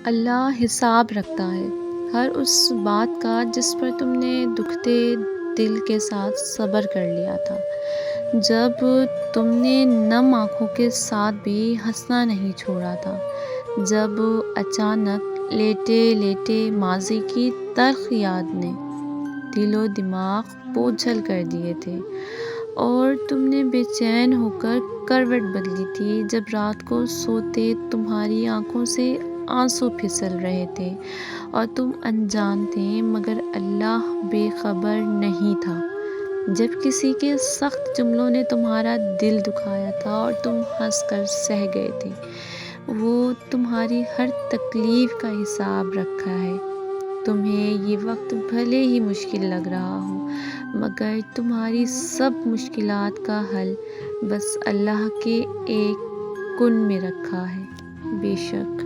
اللہ حساب رکھتا ہے ہر اس بات کا جس پر تم نے دکھتے دل کے ساتھ صبر کر لیا تھا، جب تم نے نم آنکھوں کے ساتھ بھی ہنسنا نہیں چھوڑا تھا، جب اچانک لیٹے لیٹے ماضی کی تلخ یاد نے دل و دماغ بوجھل کر دیے تھے، اور تم نے بے چین ہو کر کروٹ بدلی تھی، جب رات کو سوتے تمہاری آنکھوں سے آنسو پھسل رہے تھے اور تم انجان تھے مگر اللہ بے خبر نہیں تھا، جب کسی کے سخت جملوں نے تمہارا دل دکھایا تھا اور تم ہنس کر سہ گئے تھے، وہ تمہاری ہر تکلیف کا حساب رکھا ہے۔ تمہیں یہ وقت بھلے ہی مشکل لگ رہا ہو مگر تمہاری سب مشکلات کا حل بس اللہ کے ایک کن میں رکھا ہے، بے شک